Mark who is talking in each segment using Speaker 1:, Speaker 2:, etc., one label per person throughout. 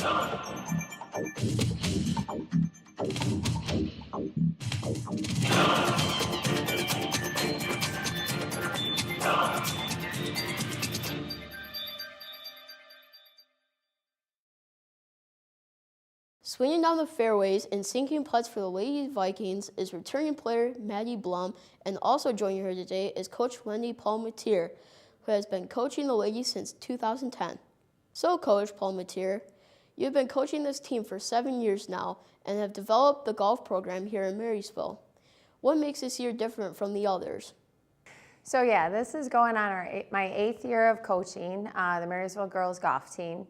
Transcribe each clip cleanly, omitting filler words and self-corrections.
Speaker 1: Swinging down the fairways and sinking putts for the Lady Vikings is returning player Maddy, and also joining her today is Coach Wendy Palmateer, who has been coaching the ladies since 2010. So, Coach Palmateer, you've been coaching this team for 7 years now and have developed the golf program here in Marysville. What makes this year different from the others?
Speaker 2: So yeah, this is going on my 8th year of coaching the Marysville Girls Golf Team.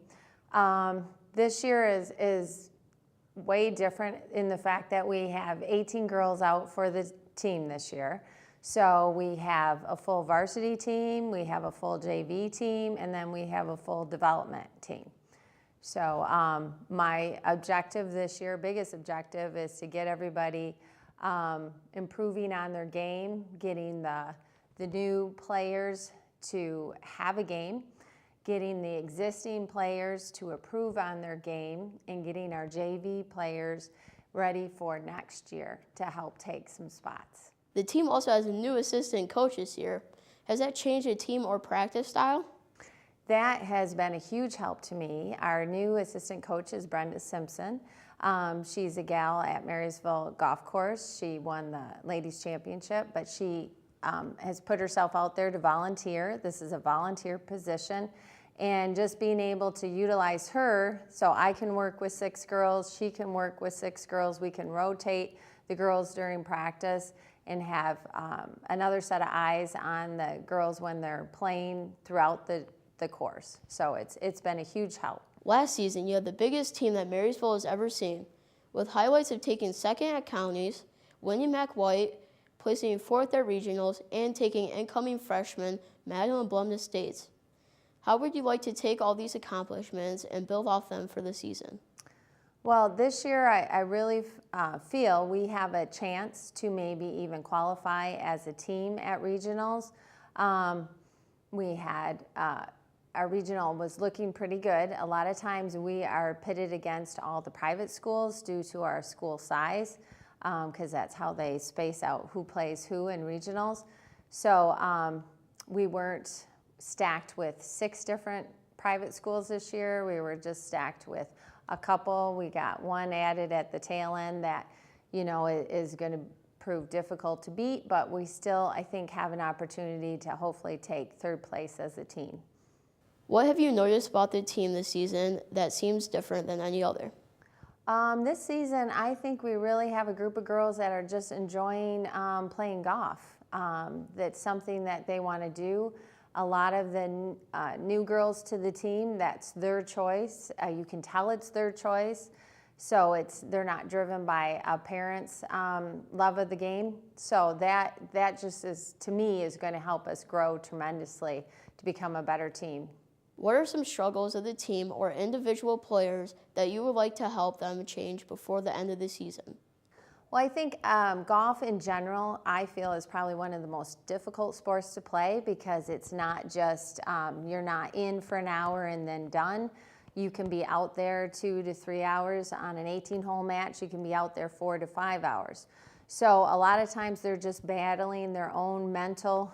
Speaker 2: This year is way different in the fact that we have 18 girls out for the team this year. So we have a full varsity team, we have a full JV team, and then we have a full development team. So my objective this year, biggest objective, is to get everybody improving on their game, getting the new players to have a game, getting the existing players to improve on their game, and getting our JV players ready for next year to help take some spots.
Speaker 1: The team also has a new assistant coach this year. Has that changed the team or practice style?
Speaker 2: That has been a huge help to me. Our new assistant coach is Brenda Simpson. She's a gal at Marysville Golf Course. She won the ladies championship, but she has put herself out there to volunteer. This is a volunteer position. And just being able to utilize her, so I can work with 6 girls, she can work with 6 girls, we can rotate the girls during practice and have another set of eyes on the girls when they're playing throughout the course. So it's been a huge help.
Speaker 1: Last season, you had the biggest team that Marysville has ever seen, with highlights of taking 2nd at counties, winning McWhite, placing 4th at regionals, and taking incoming freshman Madeline Blum to states. How would you like to take all these accomplishments and build off them for the season?
Speaker 2: Well, this year I really feel we have a chance to maybe even qualify as a team at regionals. We had our regional was looking pretty good. A lot of times we are pitted against all the private schools due to our school size, because that's how they space out who plays who in regionals. So we weren't stacked with 6 different private schools this year. We were just stacked with a couple. We got one added at the tail end that, you know, is going to prove difficult to beat, but we still, I think, have an opportunity to hopefully take 3rd place as a team.
Speaker 1: What have you noticed about the team this season that seems different than any other?
Speaker 2: This season, I think we really have a group of girls that are just enjoying playing golf. That's something that they want to do. A lot of the new girls to the team, that's their choice. You can tell it's their choice. So they're not driven by a parent's love of the game. So that just is, to me, is going to help us grow tremendously to become a better team.
Speaker 1: What are some struggles of the team or individual players that you would like to help them change before the end of the season?
Speaker 2: Well, I think golf in general, I feel, is probably one of the most difficult sports to play, because it's not just, you're not in for an hour and then done. You can be out there 2 to 3 hours on an 18-hole match. You can be out there 4 to 5 hours. So a lot of times they're just battling their own mental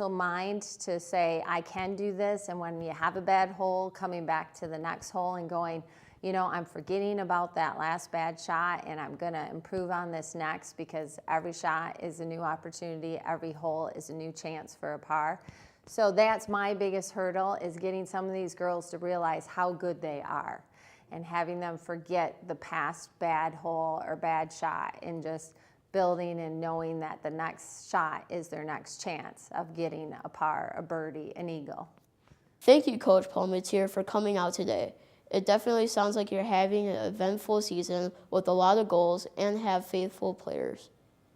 Speaker 2: mind to say, I can do this. And when you have a bad hole, coming back to the next hole and going, you know, I'm forgetting about that last bad shot and I'm going to improve on this next, because every shot is a new opportunity. Every hole is a new chance for a par. So that's my biggest hurdle, is getting some of these girls to realize how good they are and having them forget the past bad hole or bad shot and just building and knowing that the next shot is their next chance of getting a par, a birdie, an eagle.
Speaker 1: Thank you, Coach Palmateer, for coming out today. It definitely sounds like you're having an eventful season with a lot of goals and have faithful players.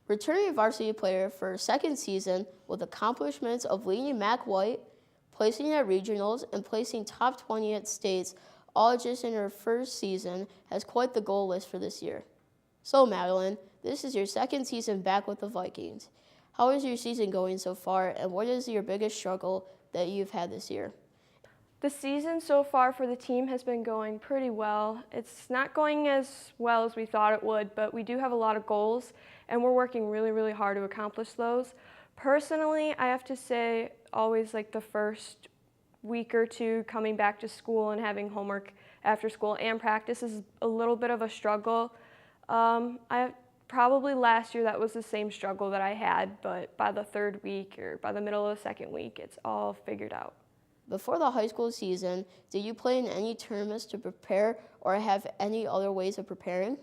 Speaker 1: Returning a varsity player for a 2nd season with accomplishments of leading McWhite, placing at regionals, and placing top 20 at states, all just in her 1st season, has quite the goal list for this year. So, Madeline, this is your 2nd season back with the Vikings. How is your season going so far, and what is your biggest struggle that you've had this year?
Speaker 3: The season so far for the team has been going pretty well. It's not going as well as we thought it would, but we do have a lot of goals, and we're working really, really hard to accomplish those. Personally, I have to say, always like the first week or two coming back to school and having homework after school and practice is a little bit of a struggle. Probably last year that was the same struggle that I had, but by the third week or by the middle of the second week, it's all figured out.
Speaker 1: Before the high school season, did you play in any tournaments to prepare or have any other ways of preparing?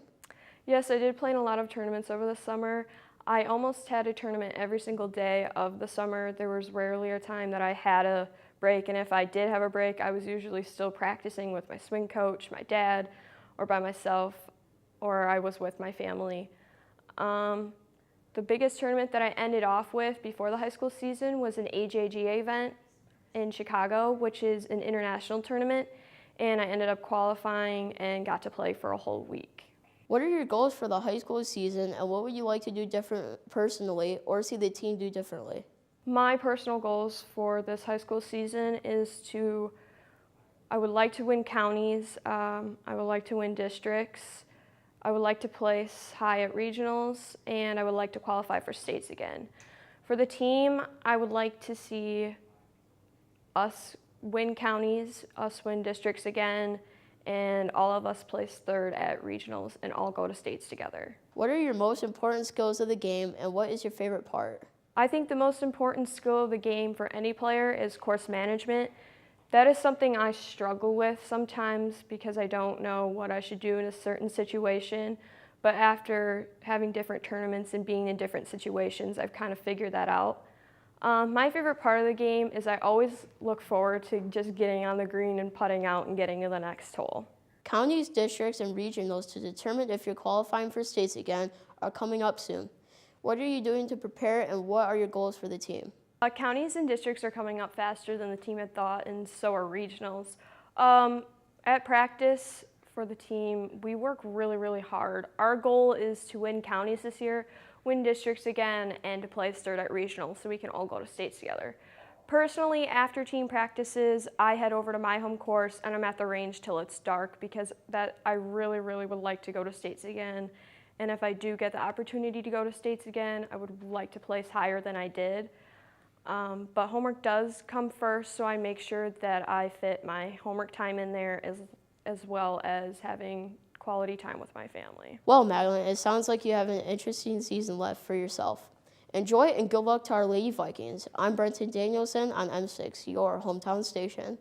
Speaker 3: Yes, I did play in a lot of tournaments over the summer. I almost had a tournament every single day of the summer. There was rarely a time that I had a break, and if I did have a break, I was usually still practicing with my swing coach, my dad, or by myself, or I was with my family. The biggest tournament that I ended off with before the high school season was an AJGA event in Chicago, which is an international tournament, and I ended up qualifying and got to play for a whole week.
Speaker 1: What are your goals for the high school season, and what would you like to do different personally or see the team do differently?
Speaker 3: My personal goals for this high school season is I would like to win counties, I would like to win districts, I would like to place high at regionals, and I would like to qualify for states again. For the team, I would like to see us win counties, us win districts again, and all of us place third at regionals and all go to states together.
Speaker 1: What are your most important skills of the game, and what is your favorite part?
Speaker 3: I think the most important skill of the game for any player is course management. That is something I struggle with sometimes because I don't know what I should do in a certain situation, but after having different tournaments and being in different situations, I've kind of figured that out. My favorite part of the game is I always look forward to just getting on the green and putting out and getting to the next hole.
Speaker 1: Counties, districts, and regionals to determine if you're qualifying for states again are coming up soon. What are you doing to prepare, and what are your goals for the team?
Speaker 3: Counties and districts are coming up faster than the team had thought, and so are regionals. At practice for the team, we work really, really hard. Our goal is to win counties this year, win districts again, and to place third at regionals so we can all go to states together. Personally, after team practices, I head over to my home course and I'm at the range till it's dark because I really, really would like to go to states again. And if I do get the opportunity to go to states again, I would like to place higher than I did. But homework does come first, so I make sure that I fit my homework time in there as well as having quality time with my family.
Speaker 1: Well, Madeline, it sounds like you have an interesting season left for yourself. Enjoy and good luck to our Lady Vikings. I'm Brenton Danielson on M6, your hometown station.